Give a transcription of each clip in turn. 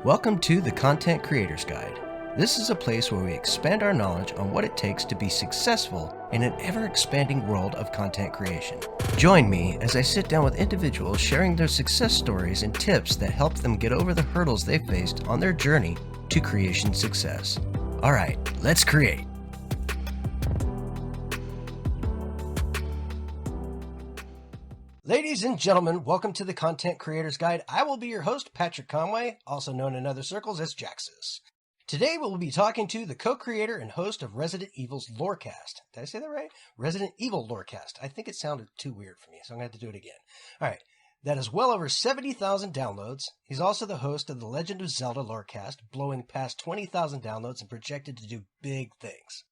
Welcome to the Content Creator's Guide. This is a place where we expand our knowledge on what it takes to be successful in an ever-expanding world of content creation. Join me as I sit down with individuals sharing their success stories and tips that help them get over the hurdles they faced on their journey to creation success. All right, let's create. Ladies and gentlemen, welcome to the Content Creator's Guide. I will be your host, Patrick Conway, also known in other circles as Jaxus. Today we'll be talking to the co-creator and host of Resident Evil's Lorecast. Did I say that right? Resident Evil Lorecast. I think it sounded too weird for me, so I'm going to have to do it again. All right. That is well over 70,000 downloads. He's also the host of the Legend of Zelda Lorecast, blowing past 20,000 downloads and projected to do big things.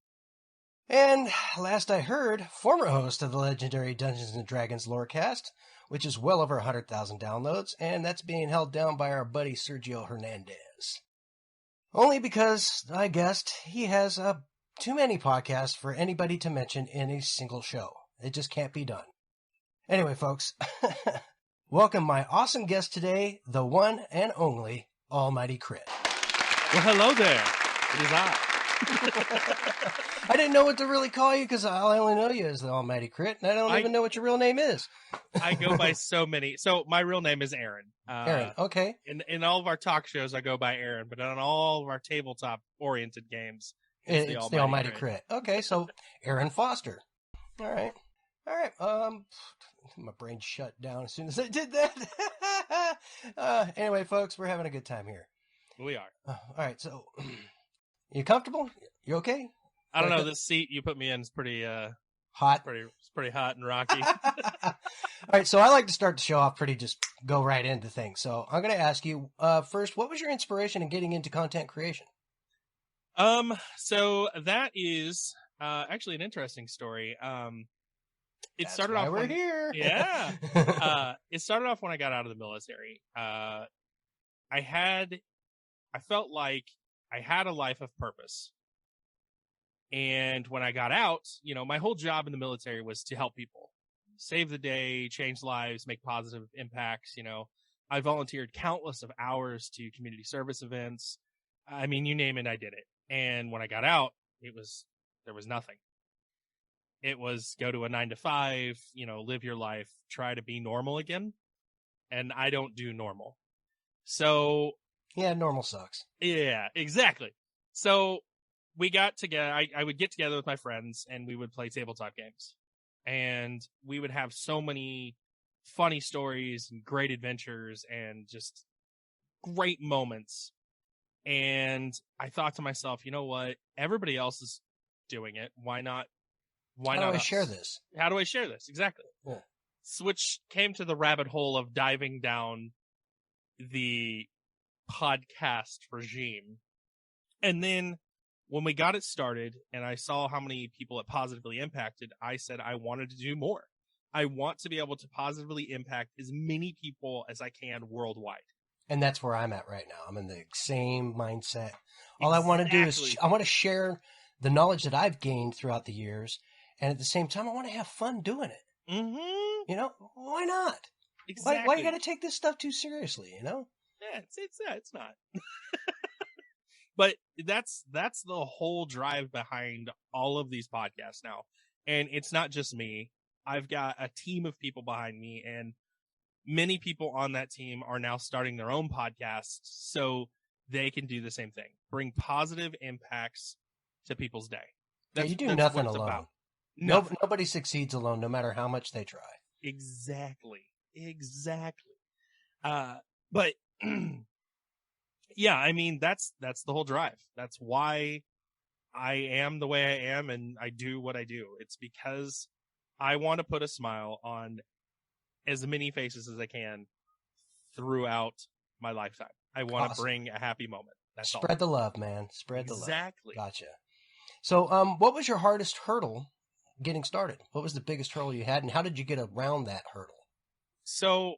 And last I heard, former host of the legendary Dungeons & Dragons Lorecast, which is well over 100,000 downloads, and that's being held down by our buddy Sergio Hernandez. Only because, I guessed, he has too many podcasts for anybody to mention in a single show. It just can't be done. Anyway, folks, welcome my awesome guest today, the one and only Almighty Crit. Well, hello there. It is I. I didn't know what to really call you because I only know you as the Almighty Crit, and I don't even know what your real name is. I go by so many. So my real name is Aaron. Aaron, okay. In all of our talk shows, I go by Aaron, but on all of our tabletop-oriented games, it's the Almighty Crit. Okay, so Aaron Foster. All right. My brain shut down as soon as I did that. Anyway, folks, we're having a good time here. We are. All right, so you comfortable? You okay? I don't know. This seat you put me in is pretty hot. It's pretty hot and rocky. All right, so I like to start the show off just go right into things. So I'm going to ask you first, what was your inspiration in getting into content creation? So that is actually an interesting story. It started off we're here. Yeah. It started off when I got out of the military. I felt like I had a life of purpose. And when I got out, my whole job in the military was to help people, save the day, change lives, make positive impacts. I volunteered countless of hours to community service events. I mean, you name it, I did it. And when I got out, there was nothing. It was go to a 9-to-5, live your life, try to be normal again. And I don't do normal. So yeah, normal sucks. Yeah, exactly. So we got together. I would get together with my friends and we would play tabletop games. And we would have so many funny stories and great adventures and just great moments. And I thought to myself, you know what? Everybody else is doing it. Why not? How do I share this? How do I share this? Exactly. Yeah. Which came to the rabbit hole of diving down the podcast regime. And then when we got it started and I saw how many people it positively impacted, I said I wanted to do more. I want to be able to positively impact as many people as I can worldwide. And that's where I'm at right now. I'm in the same mindset. All I want to do is I want to share the knowledge that I've gained throughout the years. And at the same time, I want to have fun doing it. Mm-hmm. Why not? Exactly. Why you got to take this stuff too seriously, Yeah, it's not. But that's the whole drive behind all of these podcasts now. And it's not just me. I've got a team of people behind me, and many people on that team are now starting their own podcasts so they can do the same thing. Bring positive impacts to people's day. You do nothing alone. Nobody succeeds alone, no matter how much they try. Exactly. But yeah, I mean, that's the whole drive. That's why I am the way I am and I do what I do. It's because I want to put a smile on as many faces as I can throughout my lifetime. I want to bring a happy moment. That's all. Spread the love, man. Spread the love. Exactly. Gotcha. So, what was your hardest hurdle getting started? What was the biggest hurdle you had, and how did you get around that hurdle? So,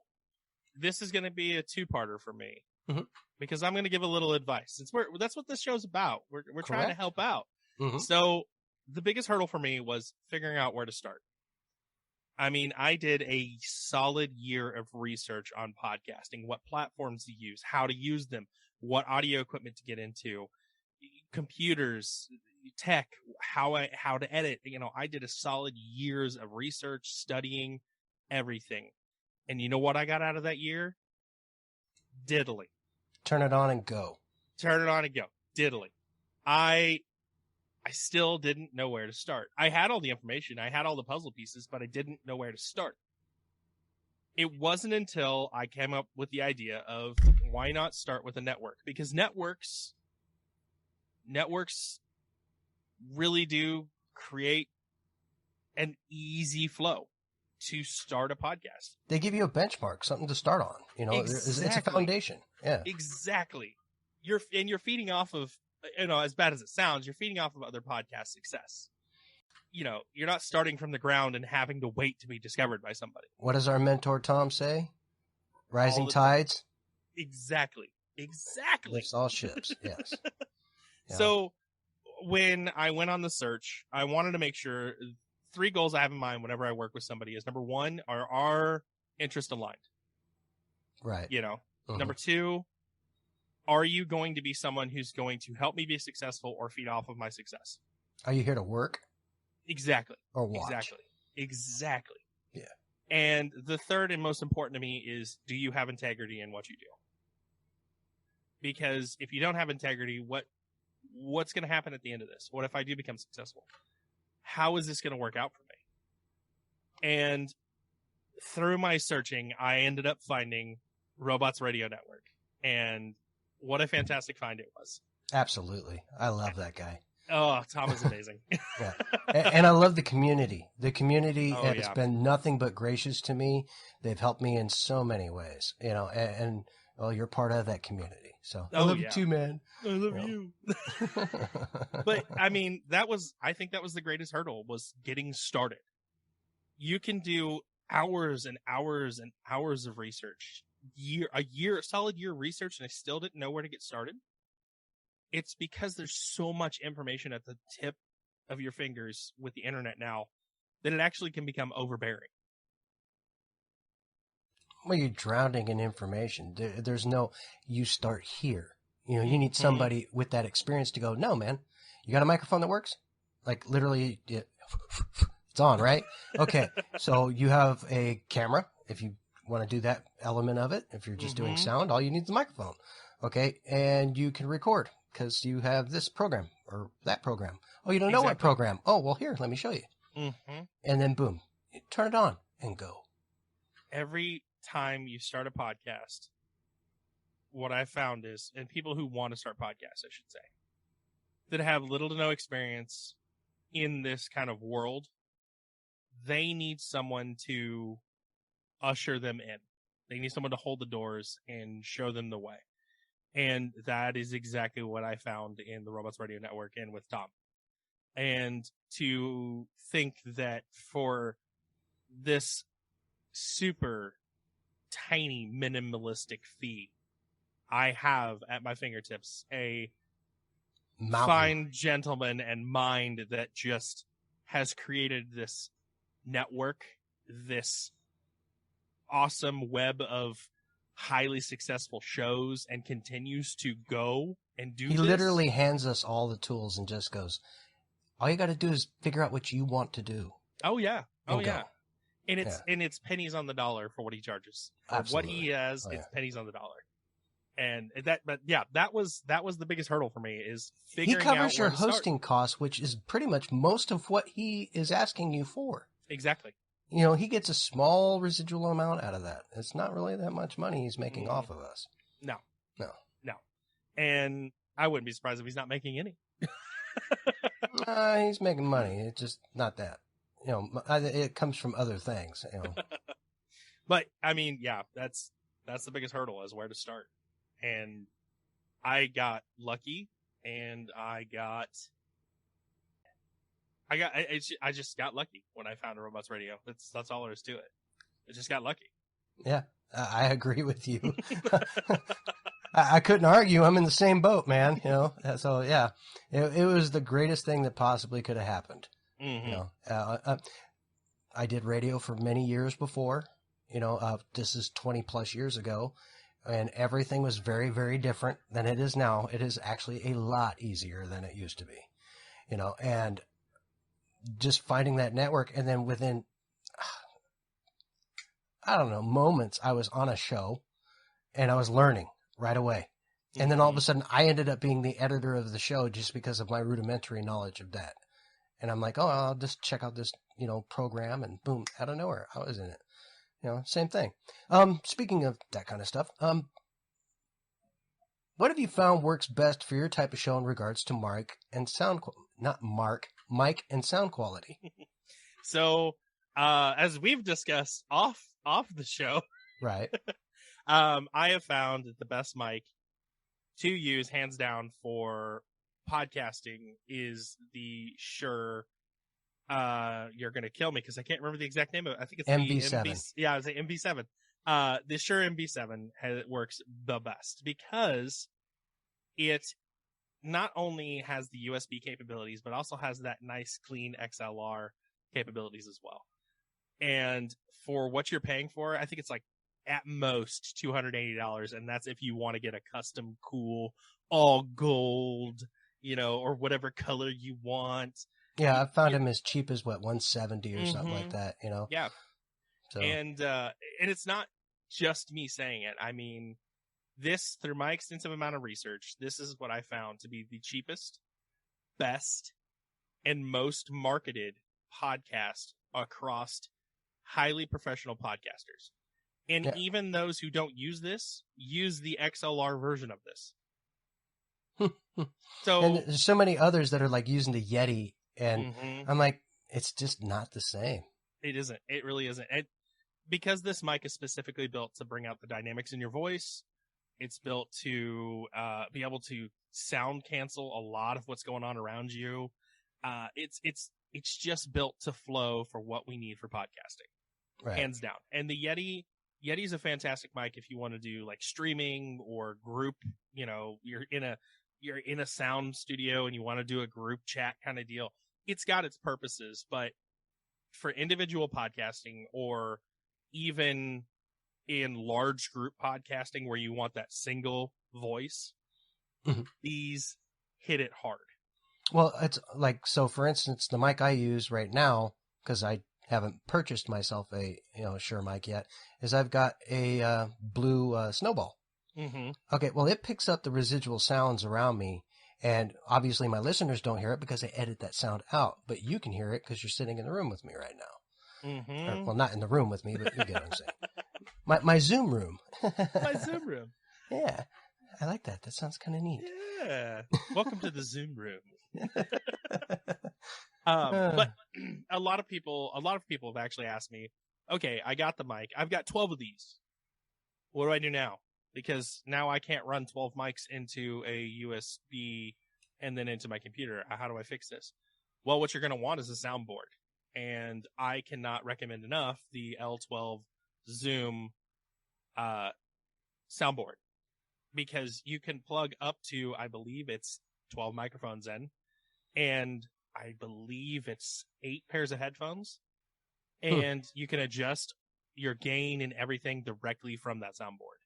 this is going to be a two-parter for me. Mm-hmm. Because I'm going to give a little advice. That's what this show's about. We're trying to help out. Mm-hmm. So the biggest hurdle for me was figuring out where to start. I mean, I did a solid year of research on podcasting, what platforms to use, how to use them, what audio equipment to get into, computers, tech, how to edit. I did a solid years of research, studying everything. And you know what I got out of that year? Diddly. Turn it on and go. Turn it on and go. Diddly. I still didn't know where to start. I had all the information. I had all the puzzle pieces, but I didn't know where to start. It wasn't until I came up with the idea of why not start with a network? Because networks really do create an easy flow to start a podcast. They give you a benchmark, something to start on. Exactly. It's a foundation. Yeah, exactly. You're feeding off of, as bad as it sounds, you're feeding off of other podcast success. You're not starting from the ground and having to wait to be discovered by somebody. What does our mentor Tom say? Rising tides. Exactly. Lifts all ships. Yes. Yeah. So when I went on the search, I wanted to make sure 3 goals I have in mind whenever I work with somebody is, number 1, are our interests aligned? Right. Number 2, are you going to be someone who's going to help me be successful or feed off of my success? Are you here to work? Exactly. Or watch? Exactly. Yeah. And the third and most important to me is, do you have integrity in what you do? Because if you don't have integrity, what's going to happen at the end of this? What if I do become successful? How is this going to work out for me? And through my searching, I ended up finding Robots Radio Network. And what a fantastic find it was. Absolutely. I love that guy. Oh, Tom is amazing. Yeah. And I love the community. The community has yeah. been nothing but gracious to me. They've helped me in so many ways, and well, you're part of that community. So I love you too, man. I love you. But I mean, I think that was the greatest hurdle, was getting started. You can do hours and hours and hours of research, a solid year of research, and I still didn't know where to get started. It's because there's so much information at the tip of your fingers with the internet now that it actually can become overbearing. Well, you're drowning in information. There's no, you start here. You need somebody with that experience to go, no, man, you got a microphone that works? Like literally, it's on, right? Okay. So you have a camera. If you want to do that element of it, if you're just doing sound, all you need is a microphone. Okay. And you can record because you have this program or that program. Oh, you don't know what program? Oh, well, here, let me show you. And then boom, turn it on and go. Every time you start a podcast, what I found is, and people who want to start podcasts, I should say, that have little to no experience in this kind of world, they need someone to usher them in. They need someone to hold the doors and show them the way. And that is exactly what I found in the Robots Radio Network and with Tom. And to think that for this super tiny minimalistic fee, I have at my fingertips a fine gentleman and mind that just has created this network, this awesome web of highly successful shows, and continues to go and do He literally hands us all the tools and just goes, all you got to do is figure out what you want to do. Oh, yeah. Oh, yeah. And it's pennies on the dollar for what he charges. For Absolutely. what he has, it's pennies on the dollar. And that was the biggest hurdle for me, is figuring out where to start. He covers your hosting costs, which is pretty much most of what he is asking you for. Exactly. He gets a small residual amount out of that. It's not really that much money he's making off of us. No. And I wouldn't be surprised if he's not making any. He's making money. It's just not that. It comes from other things. But I mean, yeah, that's the biggest hurdle, is where to start. And I got lucky, and I just got lucky when I found Robots Radio. That's all there is to it. I just got lucky. Yeah, I agree with you. I couldn't argue. I'm in the same boat, man. So yeah, it was the greatest thing that possibly could have happened. I I did radio for many years before. This is 20 plus years ago, and everything was very, very different than it is now. It is actually a lot easier than it used to be, and just finding that network. And then within, I don't know, moments, I was on a show and I was learning right away. And then all of a sudden I ended up being the editor of the show just because of my rudimentary knowledge of that. And I'm like, oh, I'll just check out this, program, and boom, out of nowhere, I was in it. Same thing. Speaking of that kind of stuff, what have you found works best for your type of show in regards to mic and sound quality? So, as we've discussed off the show, right? I have found that the best mic to use, hands down, for podcasting is the Shure. You're gonna kill me because I can't remember the exact name of it. I think it's MV7. I was saying MV7. The Shure MV7 works the best because it not only has the USB capabilities, but also has that nice, clean XLR capabilities as well. And for what you're paying for, I think it's like at most $280, and that's if you want to get a custom, cool, all gold, or whatever color you want. Yeah, I found him as cheap as $170 or something like that. Yeah. So. And it's not just me saying it. I mean, this, through my extensive amount of research, this is what I found to be the cheapest, best, and most marketed podcast across highly professional podcasters. And even those who don't use this, use the XLR version of this. So, and there's so many others that are like using the Yeti, and I'm like, it's just not the same. It isn't. It really isn't. Because this mic is specifically built to bring out the dynamics in your voice, it's built to be able to sound cancel a lot of what's going on around you. It's just built to flow for what we need for podcasting, hands down. And the Yeti's a fantastic mic if you want to do like streaming or group. You're in a sound studio and you want to do a group chat kind of deal. It's got its purposes, but for individual podcasting, or even in large group podcasting where you want that single voice, these hit it hard. Well, it's like, so for instance, the mic I use right now, because I haven't purchased myself a Shure mic yet, is I've got a Blue Snowball. Okay, well, it picks up the residual sounds around me, and obviously my listeners don't hear it because I edit that sound out, but you can hear it because you're sitting in the room with me right now. Or, well, not in the room with me, but you get what I'm saying. My Zoom room. My Zoom room. Yeah, I like that. That sounds kind of neat. Yeah. Welcome to the Zoom room. But a lot of people have actually asked me, okay, I got the mic. I've got 12 of these. What do I do now? Because now I can't run 12 mics into a USB and then into my computer. How do I fix this? Well, what you're going to want is a soundboard. And I cannot recommend enough the L12 Zoom soundboard. Because you can plug up to, I believe it's 12 microphones in. And I believe it's 8 pairs of headphones. And you can adjust your gain and everything directly from that soundboard.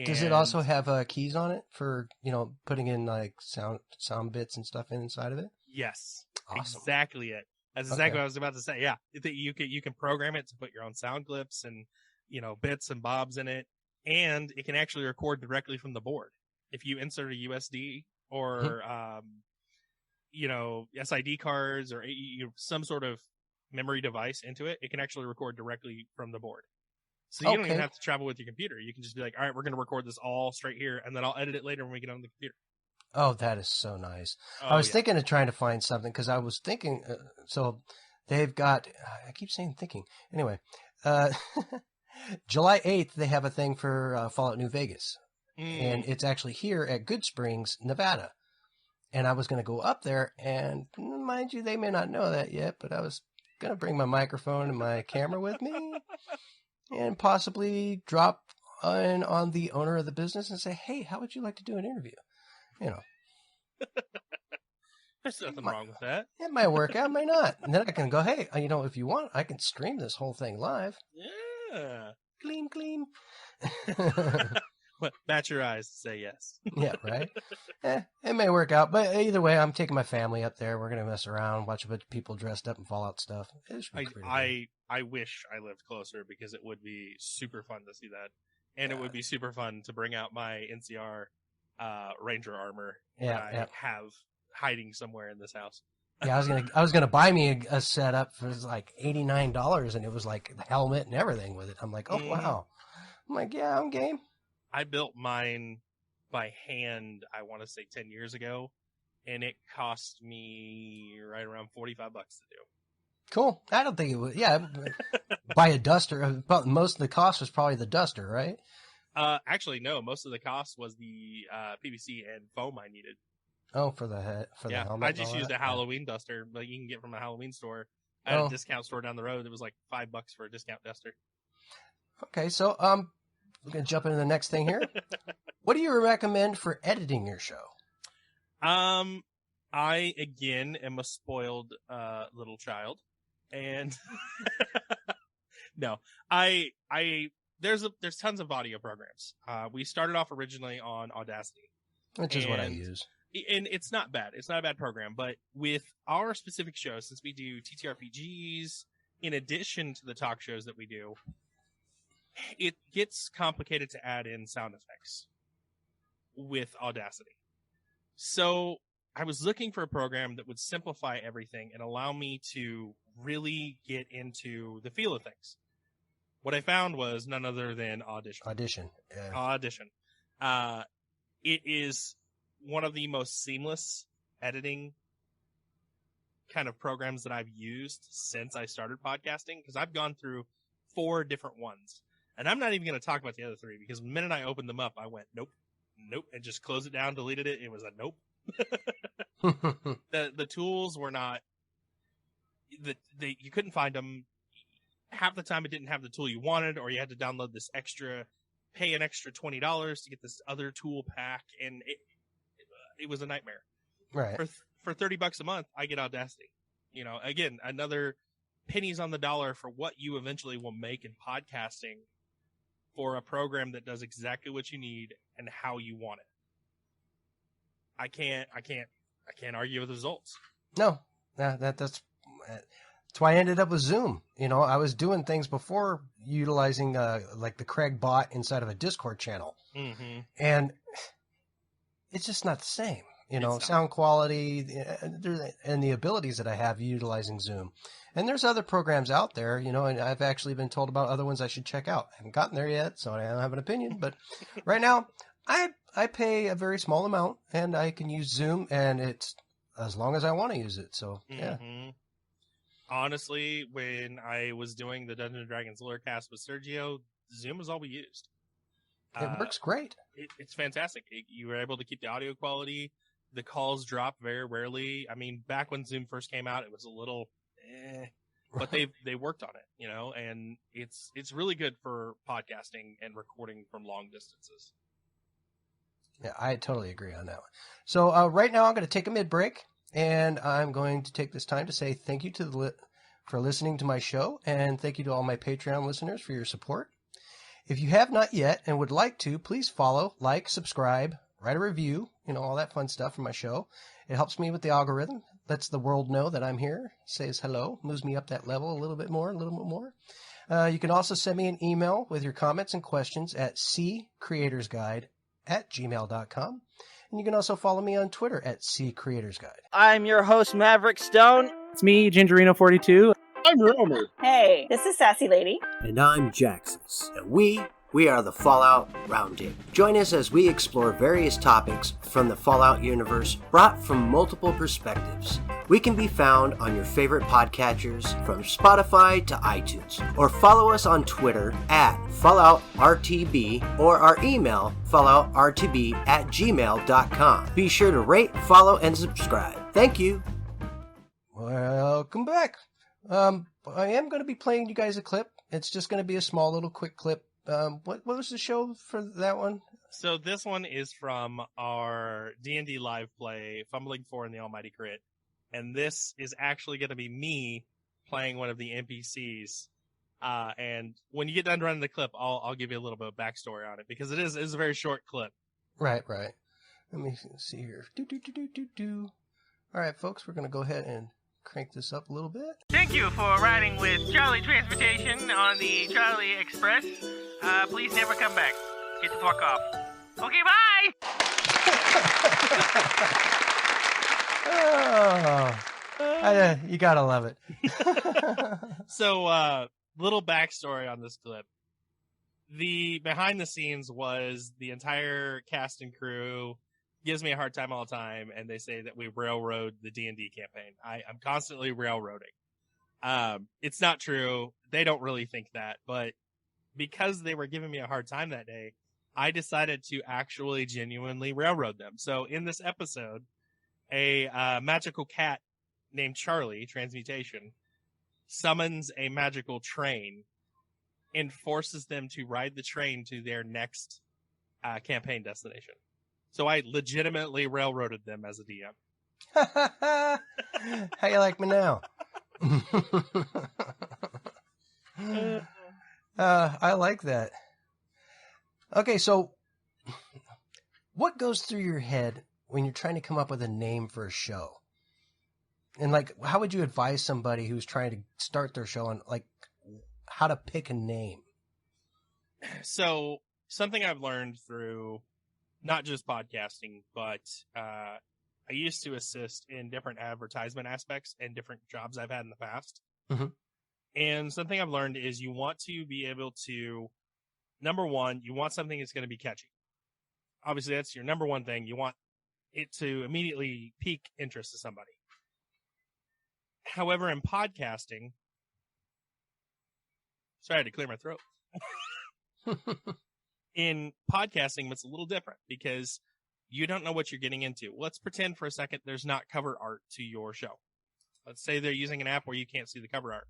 Does it also have keys on it for, putting in like sound bits and stuff inside of it? Yes. Awesome. Exactly it. That's exactly what I was about to say. Yeah. You can program it to put your own sound clips and, bits and bobs in it. And it can actually record directly from the board. If you insert a USD or, SID cards or some sort of memory device into it, it can actually record directly from the board. So you don't even have to travel with your computer. You can just be like, all right, we're going to record this all straight here, and then I'll edit it later when we get on the computer. Oh, that is so nice. I was thinking of trying to find something, because I was thinking, so they've got, I keep saying thinking. Anyway, July 8th, they have a thing for Fallout New Vegas. And it's actually here at Good Springs, Nevada. And I was going to go up there, and mind you, they may not know that yet, but I was going to bring my microphone and my camera with me. And possibly drop in on the owner of the business and say, hey, how would you like to do an interview? There's nothing wrong with that. It might work out, might not. And then I can go, hey, if you want, I can stream this whole thing live. Yeah. Gleam. Bat your eyes to say yes. Yeah, right? It may work out, but either way, I'm taking my family up there. We're going to mess around, watch a bunch of people dressed up in Fallout stuff. It should be pretty good. I wish I lived closer because it would be super fun to see that. And it would be super fun to bring out my NCR Ranger armor that I have hiding somewhere in this house. Yeah, I was gonna buy me a setup for like $89, and it was like the helmet and everything with it. I'm like, oh wow. I'm like, yeah, I'm game. I built mine by hand, I want to say 10 years ago, and it cost me right around $45 to do. Cool. I don't think it would. Yeah, buy a duster. Most of the cost was probably the duster, right? Actually, no. Most of the cost was the PVC and foam I needed. Oh, for the helmet. I just used a Halloween duster, like you can get from a Halloween store. I had a discount store down the road. It was like $5 for a discount duster. Okay, so we're gonna jump into the next thing here. What do you recommend for editing your show? I again am a spoiled little child, and no, there's tons of audio programs. We started off originally on Audacity, which is what I use. And it's not bad. It's not a bad program, but with our specific show, since we do TTRPGs, in addition to the talk shows that we do, it gets complicated to add in sound effects with Audacity. So I was looking for a program that would simplify everything and allow me to really get into the feel of things. What I found was none other than Audition. Yeah. Audition. It is one of the most seamless editing kind of programs that I've used since I started podcasting, because I've gone through 4 different ones. And I'm not even going to talk about the other 3, because the minute I opened them up, I went, nope, and just closed it down, deleted it. It was a nope. The tools were not, you couldn't find them. Half the time it didn't have the tool you wanted, or you had to download this pay an extra $20 to get this other tool pack, and it was a nightmare. Right. For $30 a month, I get Audacity. Again, another pennies on the dollar for what you eventually will make in podcasting for a program that does exactly what you need and how you want it. I can't argue with the results. No, that's why I ended up with Zoom. I was doing things before utilizing like the Craig bot inside of a Discord channel, and it's just not the same. Sound quality and the abilities that I have utilizing Zoom. And there's other programs out there, and I've actually been told about other ones I should check out. I haven't gotten there yet, so I don't have an opinion. But right now, I pay a very small amount, and I can use Zoom, and it's as long as I want to use it. So, yeah. Honestly, when I was doing the Dungeons & Dragons Lorecast with Sergio, Zoom was all we used. It works great. It's fantastic. You were able to keep the audio quality. The calls drop very rarely. I mean, back when Zoom first came out, it was a little but they worked on it, and it's really good for podcasting and recording from long distances. Yeah, I totally agree on that one. So right now I'm going to take a mid-break, and I'm going to take this time to say thank you for listening to my show, and thank you to all my Patreon listeners for your support. If you have not yet and would like to, please follow, like, subscribe, write a review, all that fun stuff for my show. It helps me with the algorithm, lets the world know that I'm here, says hello, moves me up that level a little bit more. You can also send me an email with your comments and questions at ccreatorsguide@gmail.com. And you can also follow me on Twitter at ccreatorsguide. I'm your host, Maverick Stone. It's me, Gingerino42. I'm Romer. Hey, this is Sassy Lady. And I'm Jaxus. And we are the Fallout Roundtable. Join us as we explore various topics from the Fallout universe brought from multiple perspectives. We can be found on your favorite podcatchers from Spotify to iTunes, or follow us on Twitter at FalloutRTB, or our email falloutrtb@gmail.com. Be sure to rate, follow, and subscribe. Thank you. Welcome back. I am going to be playing you guys a clip. It's just going to be a small little quick clip. What was the show for that one? So this one is from our D&D live play, Fumbling 4 and the Almighty Crit. and this is actually going to be me playing one of the NPCs. And when you get done running the clip, I'll give you a little bit of backstory on it, because it is a very short clip. Right. Let me see here. All right, folks, we're going to go ahead and crank this up a little bit. Thank you for riding with Charlie Transportation on the Charlie Express. Please never come back. Get the fuck off. Okay, bye! You gotta love it. So, little backstory on this clip. The behind the scenes was the entire cast and crew gives me a hard time all the time, and they say that we railroad the D&D campaign. I'm constantly railroading. It's not true. They don't really think that, but because they were giving me a hard time that day, I decided to actually genuinely railroad them. So in this episode, a magical cat named Charlie, Transmutation, summons a magical train and forces them to ride the train to their next campaign destination. So I legitimately railroaded them as a DM. How you like me now? I like that. Okay, so what goes through your head when you're trying to come up with a name for a show? And like, how would you advise somebody who's trying to start their show on like how to pick a name? So something I've learned through not just podcasting, but I used to assist in different advertisement aspects and different jobs I've had in the past. Mm-hmm. And something I've learned is you want to be able to, number one, you want something that's going to be catchy. Obviously, that's your number one thing. You want it to immediately pique interest to somebody. However, in podcasting, sorry, I had to clear my throat. In podcasting, it's a little different because you don't know what you're getting into. Let's pretend for a second there's not cover art to your show. Let's say they're using an app where you can't see the cover art.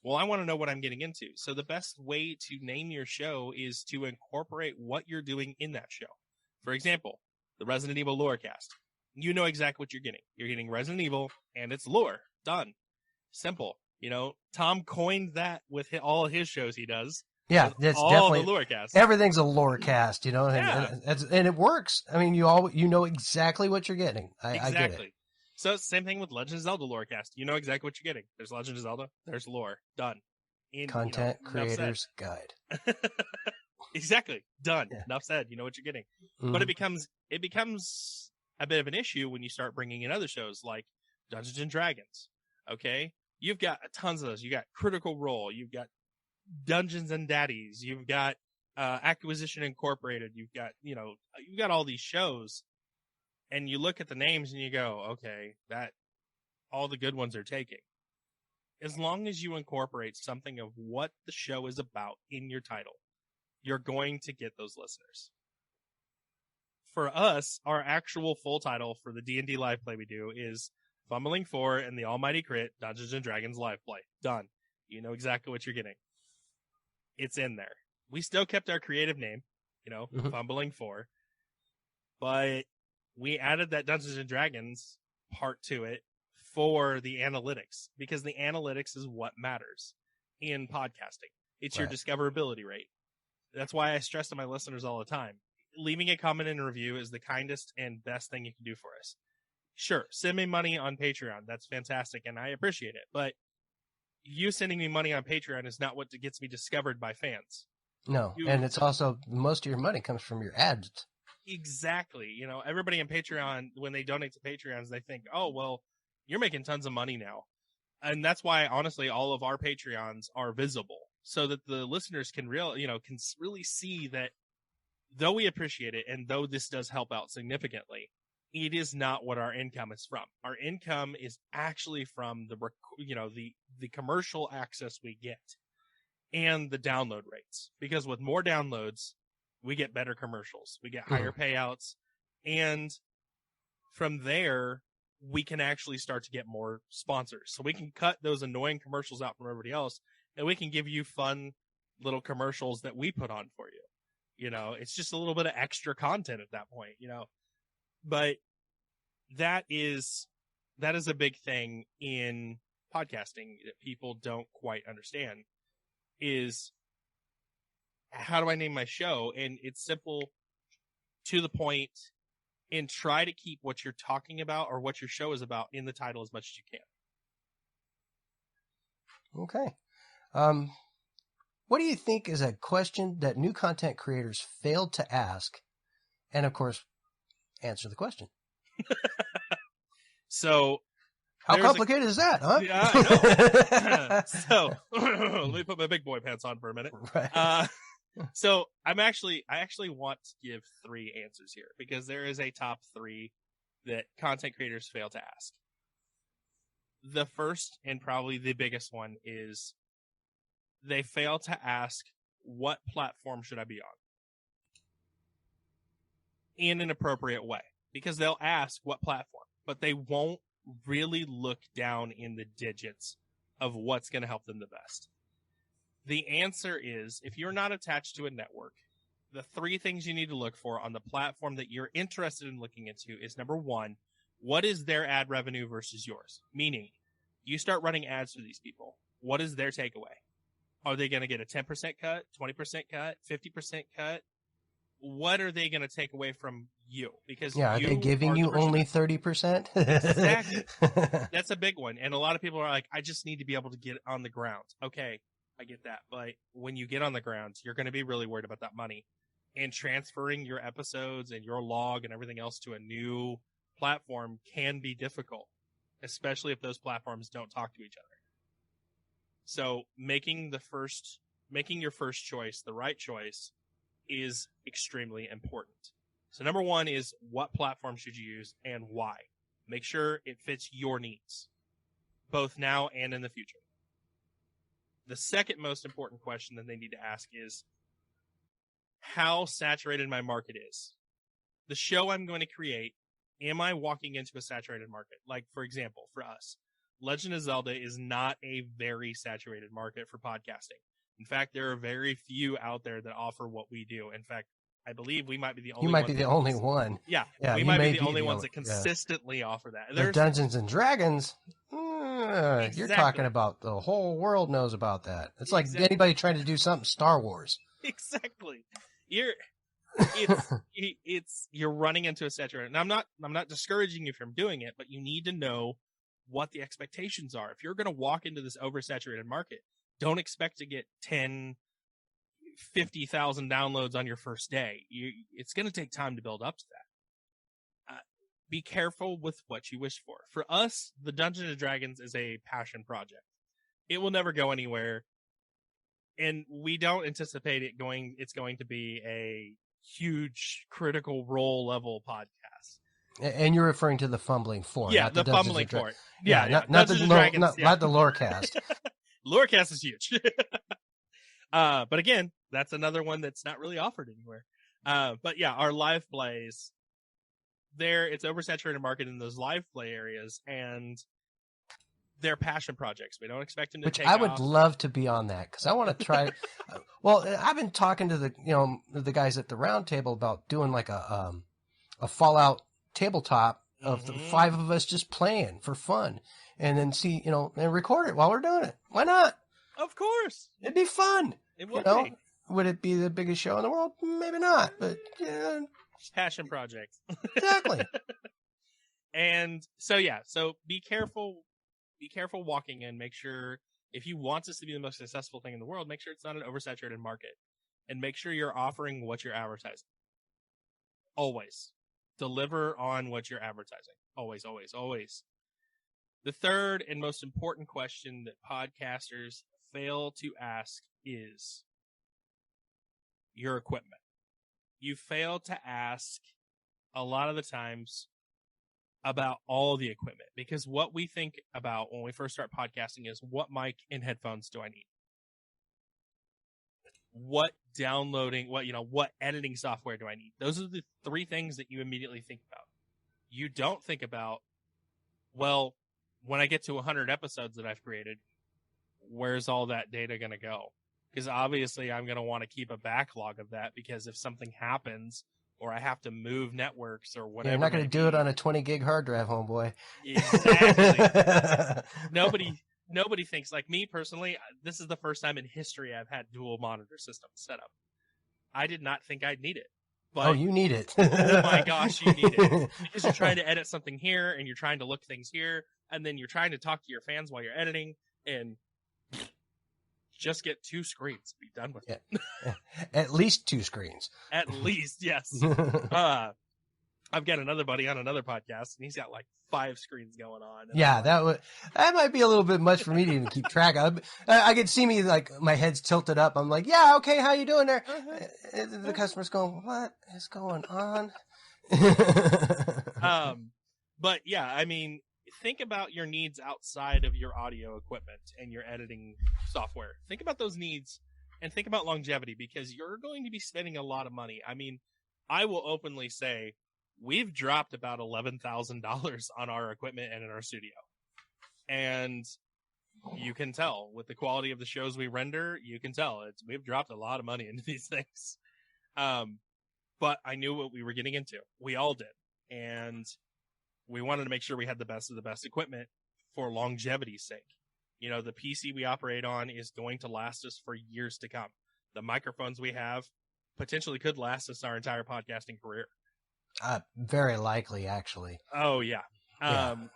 Well, I want to know what I'm getting into. So the best way to name your show is to incorporate what you're doing in that show. For example, the Resident Evil Lorecast. You know exactly what you're getting. You're getting Resident Evil and it's lore. Done. Simple. You know, Tom coined that with all his shows he does. Yeah, that's all definitely the lore cast. Everything's a lore cast, you know, Yeah. and it works. I mean, you know exactly what you're getting. I get it. So same thing with Legend of Zelda lore cast. You know exactly what you're getting. There's Legend of Zelda. There's lore. Done. Content creators guide. Exactly. Done. Yeah. Enough said. You know what you're getting. Mm-hmm. But it becomes a bit of an issue when you start bringing in other shows like Dungeons and Dragons. Okay, you've got tons of those. You got Critical Role. You've got Dungeons and Daddies. You've got Acquisition Incorporated. You've got all these shows, and you look at the names and you go, okay, that all the good ones are taking. As long as you incorporate something of what the show is about in your title, you're going to get those listeners. For us, our actual full title for the D&D live play we do is Fumbling 4 and the Almighty Crit Dungeons and Dragons live play. Done. You know exactly what you're getting. It's in there. We still kept our creative name, Mm-hmm. Fumbling 4, but we added that Dungeons and Dragons part to it for the analytics, because the analytics is what matters in podcasting. It's your discoverability rate. That's why I stress to my listeners all the time. Leaving a comment and review is the kindest and best thing you can do for us. Sure, send me money on Patreon. That's fantastic, and I appreciate it. But you sending me money on Patreon is not what gets me discovered by fans. No, and it's also most of your money comes from your ads. Exactly. Everybody in Patreon, when they donate to Patreons, they think, oh, well, you're making tons of money now. And that's why, honestly, all of our Patreons are visible so that the listeners can really see that though we appreciate it and though this does help out significantly, it is not what our income is from. Our income is actually from the commercial access we get and the download rates. Because with more downloads, we get better commercials, we get higher payouts, and from there, we can actually start to get more sponsors. So we can cut those annoying commercials out from everybody else, and we can give you fun little commercials that we put on for you. It's just a little bit of extra content at that point, but that's that is a big thing in podcasting that people don't quite understand is, how do I name my show? And it's simple, to the point, and try to keep what you're talking about or what your show is about in the title as much as you can. Okay. What do you think is a question that new content creators failed to ask? And of course, answer the question. So, how complicated is that, huh? Yeah, I know. So, let me put my big boy pants on for a minute. Right. So I actually want to give 3 answers here, because there is a top 3 that content creators fail to ask. The first and probably the biggest one is they fail to ask, what platform should I be on? In an appropriate way, because they'll ask what platform, but they won't really look down in the digits of what's going to help them the best. The answer is, if you're not attached to a network, the 3 things you need to look for on the platform that you're interested in looking into is, number 1, what is their ad revenue versus yours? Meaning, you start running ads for these people. What is their takeaway? Are they going to get a 10% cut, 20% cut, 50% cut? What are they going to take away from you? Because are they giving you only 30%? Exactly. That's a big one. And a lot of people are like, I just need to be able to get on the ground. Okay, I get that. But when you get on the ground, you're going to be really worried about that money. And transferring your episodes and your log and everything else to a new platform can be difficult, especially if those platforms don't talk to each other. So making your first choice, the right choice, is extremely important. So number 1 is, what platform should you use and why? Make sure it fits your needs, both now and in the future. The second most important question that they need to ask is, how saturated my market is. The show I'm going to create, am I walking into a saturated market? Like, for example, for us, Legend of Zelda is not a very saturated market for podcasting. In fact, there are very few out there that offer what we do. In fact, I believe we might be the only one. You might be the only one. Yeah, we might be the only ones that consistently offer that. The Dungeons and Dragons, Exactly. You're talking about the whole world knows about that. It's like anybody trying to do something Star Wars. Exactly. You're running into a saturated. And I'm not discouraging you from doing it, but you need to know what the expectations are. If you're going to walk into this oversaturated market, don't expect to get 10, 50,000 downloads on your first day. It's going to take time to build up to that. Be careful with what you wish for. For us, the Dungeons and Dragons is a passion project. It will never go anywhere, and we don't anticipate it's going to be a huge Critical Role level podcast. And you're referring to the Fumbling Four, yeah, not the Fumbling Four. Yeah, not the Lorecast. Lorecast is huge. But again, that's another one that's not really offered anywhere. But yeah, our live plays, it's oversaturated market in those live play areas, and they're passion projects. We don't expect them to take off. I would love to be on that, because I want to try. Well, I've been talking to the guys at the round table about doing like a Fallout tabletop of the 5 of us just playing for fun, and then see, and record it while we're doing it. Why not? Of course. It'd be fun. It would be. Would it be the biggest show in the world? Maybe not, but passion project. Exactly. And so be careful walking in. Make sure, if you want this to be the most successful thing in the world, make sure it's not an oversaturated market, and make sure you're offering what you're advertising. Always deliver on what you're advertising. Always, always, always. The third and most important question that podcasters fail to ask is your equipment. You fail to ask a lot of the times about all the equipment, because what we think about when we first start podcasting is, what mic and headphones do I need? What editing software do I need? Those are the 3 things that you immediately think about. You don't think about, well, when I get to 100 episodes that I've created, where's all that data going to go? Because obviously I'm going to want to keep a backlog of that, because if something happens or I have to move networks or Yeah, whatever. you're not going to do it be. on a 20 gig hard drive, homeboy. Exactly. Nobody thinks, like me personally, this is the first time in history I've had dual monitor systems set up. I did not think I'd need it. But, oh, you need it. Oh my gosh, you need it. Because you're trying to edit something here, and you're trying to look things here, and then you're trying to talk to your fans while you're editing, and just get 2 screens. Be done with it. At least 2 screens. At least, yes. I've got another buddy on another podcast, and he's got like 5 screens going on. Yeah, that might be a little bit much for me to even keep track of. I could see me like my head's tilted up. I'm like, yeah, okay, how you doing there? The customer's going, what is going on? But yeah, I mean, think about your needs outside of your audio equipment and your editing software. Think about those needs and think about longevity, because you're going to be spending a lot of money. I mean, I will openly say we've dropped about $11,000 on our equipment and in our studio. And you can tell with the quality of the shows we render, you can tell we've dropped a lot of money into these things. But I knew what we were getting into. We all did. And we wanted to make sure we had the best of the best equipment for longevity's sake. You know, the PC we operate on is going to last us for years to come. The microphones we have potentially could last us our entire podcasting career. Very likely, actually. Oh yeah. The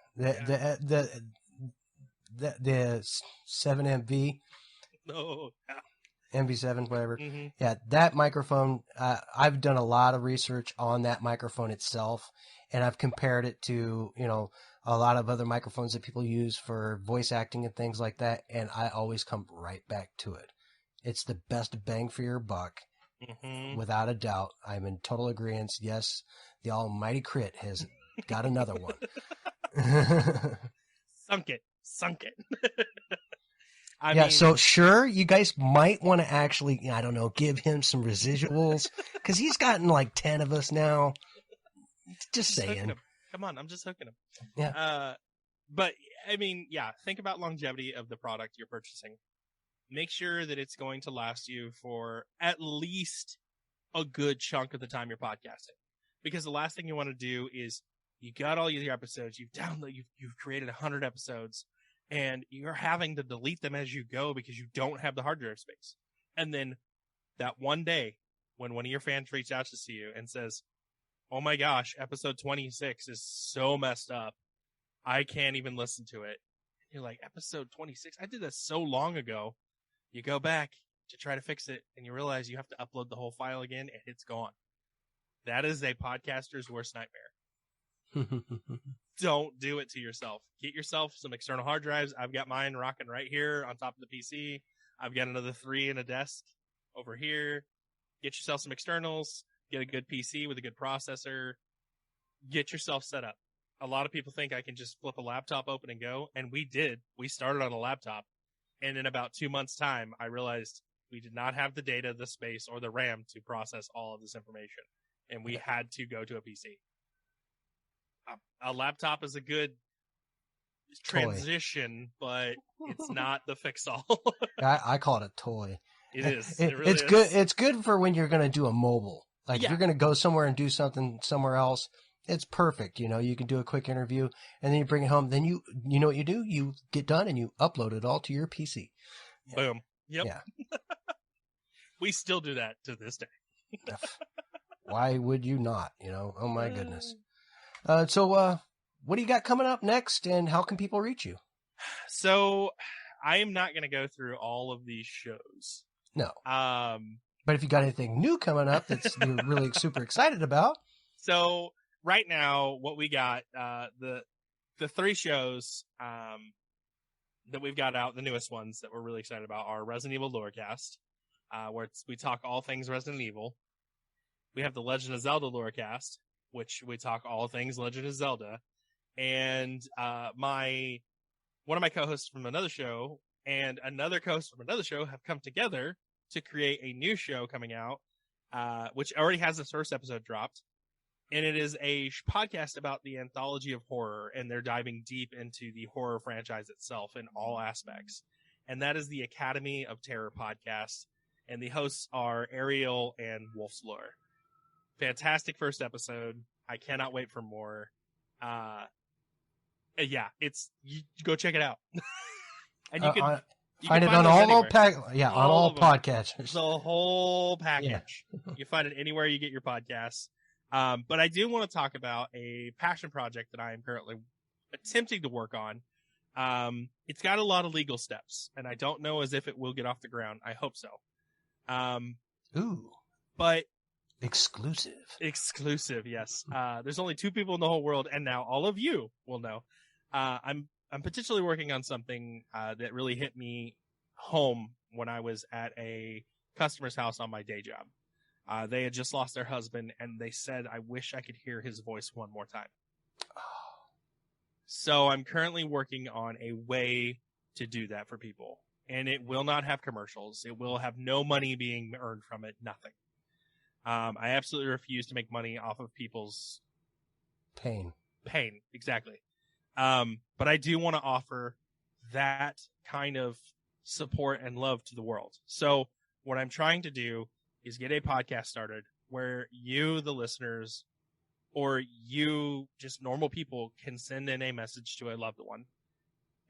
7MV. Oh yeah. MV7, whatever. Mm-hmm. Yeah, that microphone, I've done a lot of research on that microphone itself, and I've compared it to, a lot of other microphones that people use for voice acting and things like that, and I always come right back to it. It's the best bang for your buck, without a doubt. I'm in total agreement. Yes, the almighty Crit has got another one. Sunk it. I mean, so sure, you guys might want to actually, I don't know, give him some residuals, because he's gotten like 10 of us now. Just saying. Come on, I'm just hooking him. Yeah. But, I mean, yeah, think about longevity of the product you're purchasing. Make sure that it's going to last you for at least a good chunk of the time you're podcasting. Because the last thing you want to do is you got all your episodes, you've created 100 episodes, and you're having to delete them as you go because you don't have the hard drive space. And then that one day when one of your fans reaches out to see you and says, oh my gosh, episode 26 is so messed up, I can't even listen to it. You're like, episode 26? I did that so long ago. You go back to try to fix it, and you realize you have to upload the whole file again, and it's gone. That is a podcaster's worst nightmare. Don't do it to yourself. Get yourself some external hard drives. I've got mine rocking right here on top of the PC. I've got another 3 in a desk over here. Get yourself some externals. Get a good PC with a good processor. Get yourself set up. A lot of people think I can just flip a laptop open and go, and we did. We started on a laptop, and in about 2 months' time, I realized we did not have the data, the space, or the RAM to process all of this information, and we had to go to a PC. A laptop is a good transition, but it's not the fix-all. I call it a toy. It is. It's good. It's good for when you're going to do a mobile. Like if you're going to go somewhere and do something somewhere else, it's perfect. You can do a quick interview and then you bring it home. Then you know what you do? You get done and you upload it all to your PC. Boom. Yep. Yeah. We still do that to this day. Why would you not? Oh my goodness. So what do you got coming up next, and how can people reach you? So I am not going to go through all of these shows. No. But if you got anything new coming up that you're really super excited about. So right now, what we got, the 3 shows that we've got out, the newest ones that we're really excited about are Resident Evil Lorecast, where we talk all things Resident Evil. We have the Legend of Zelda Lorecast, which we talk all things Legend of Zelda. And one of my co-hosts from another show and another co-host from another show have come together to create a new show coming out, which already has its first episode dropped. And it is a podcast about the anthology of horror, and they're diving deep into the horror franchise itself in all aspects. And that is the Academy of Terror podcast. And the hosts are Ariel and Wolf's Lore. fantastic first episode. I cannot wait for more. Yeah, you go check it out. And you can find it can on those all anywhere. on all podcatchers. The whole package. You find it anywhere you get your podcasts. But I do want to talk about a passion project that I am currently attempting to work on. It's got a lot of legal steps, and I don't know as if it will get off the ground. I hope so. Ooh. But exclusive, yes. There's only 2 people in the whole world, and now all of you will know. I'm potentially working on something that really hit me home when I was at a customer's house on my day job. They had just lost their husband, and they said, I wish I could hear his voice one more time. So I'm currently working on a way to do that for people. And it will not have commercials. It will have no money being earned from it. Nothing. I absolutely refuse to make money off of people's pain. Exactly. But I do want to offer that kind of support and love to the world. So what I'm trying to do is get a podcast started where you, the listeners, or you, just normal people, can send in a message to a loved one,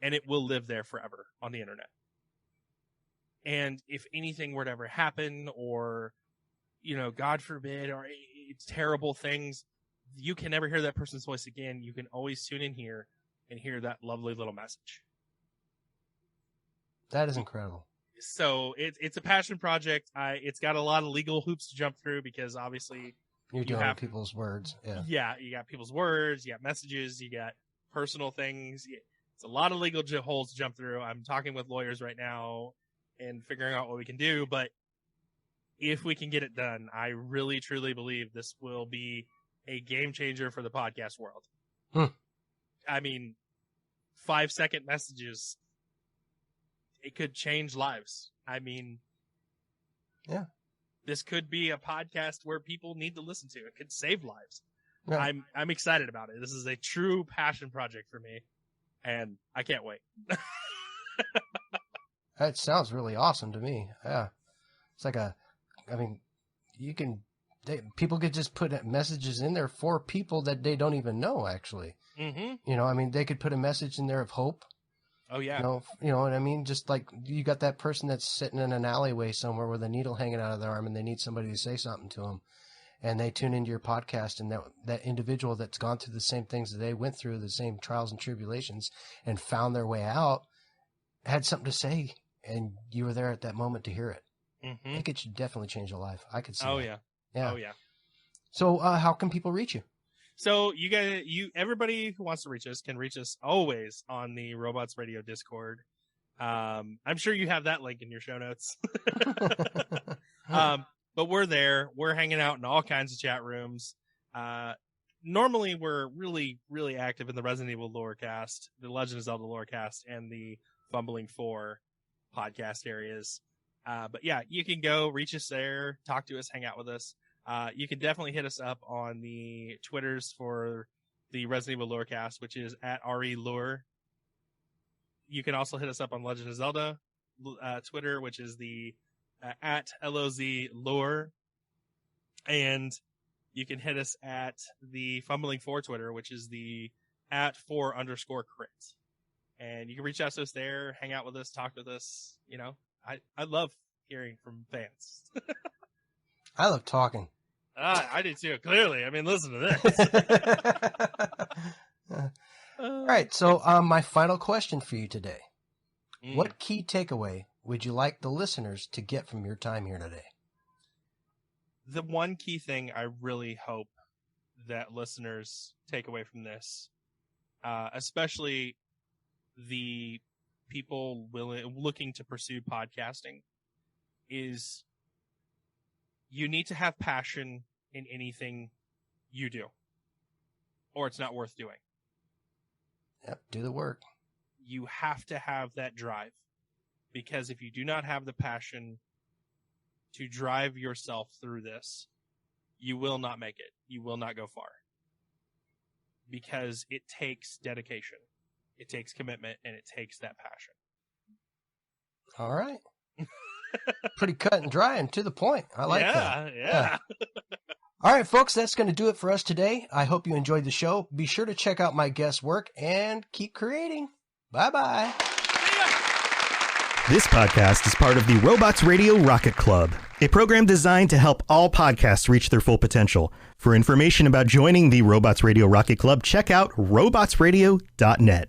and it will live there forever on the internet. And if anything were to ever happen, or, God forbid, or terrible things, you can never hear that person's voice again. You can always tune in here and hear that lovely little message. That is incredible. So it's a passion project. It's got a lot of legal hoops to jump through because obviously you're dealing with people's words. Yeah, you got people's words, you got messages, you got personal things. It's a lot of legal holes to jump through. I'm talking with lawyers right now and figuring out what we can do. But if we can get it done, I really, truly believe this will be a game changer for the podcast world. I mean, 5-second messages, it could change lives. I mean, yeah. This could be a podcast where people need to listen to. It could save lives. Yeah. I'm excited about it. This is a true passion project for me, and I can't wait. That sounds really awesome to me. Yeah. It's like people could just put messages in there for people that they don't even know, actually. Mm-hmm. They could put a message in there of hope. Oh, yeah. You know what I mean? Just like you got that person that's sitting in an alleyway somewhere with a needle hanging out of their arm and they need somebody to say something to them. And they tune into your podcast, and that individual that's gone through the same things that they went through, the same trials and tribulations, and found their way out, had something to say, and you were there at that moment to hear it. Mm-hmm. I think it should definitely change a life. I could see that. Yeah. Oh, yeah. So how can people reach you? So everybody who wants to reach us can reach us always on the Robots Radio Discord. I'm sure you have that link in your show notes. But we're there. We're hanging out in all kinds of chat rooms. Normally, we're really, really active in the Resident Evil Lorecast, the Legend of Zelda Lorecast, and the Fumbling 4 podcast areas. But yeah, you can go reach us there, talk to us, hang out with us. You can definitely hit us up on the Twitters for the Resident Evil Lorecast, which is at ReLure. You can also hit us up on Legend of Zelda Twitter, which is the at LOZ Lure. And you can hit us at the Fumbling 4 Twitter, which is the at 4_crit. And you can reach out to us there, hang out with us, talk with us. I love hearing from fans. I love talking. I do too, clearly. Listen to this. All right, so my final question for you today. What key takeaway would you like the listeners to get from your time here today? The one key thing I really hope that listeners take away from this, especially the people looking to pursue podcasting, is you need to have passion in anything you do, or it's not worth doing. Yep, do the work. You have to have that drive, because if you do not have the passion to drive yourself through this, you will not make it. You will not go far, because it takes dedication, it takes commitment, and it takes that passion. All right. Pretty cut and dry and to the point. I like that. Yeah. All right, folks, that's going to do it for us today. I hope you enjoyed the show. Be sure to check out my guest's work and keep creating. Bye-bye. This podcast is part of the Robots Radio Rocket Club, a program designed to help all podcasts reach their full potential. For information about joining the Robots Radio Rocket Club, check out robotsradio.net.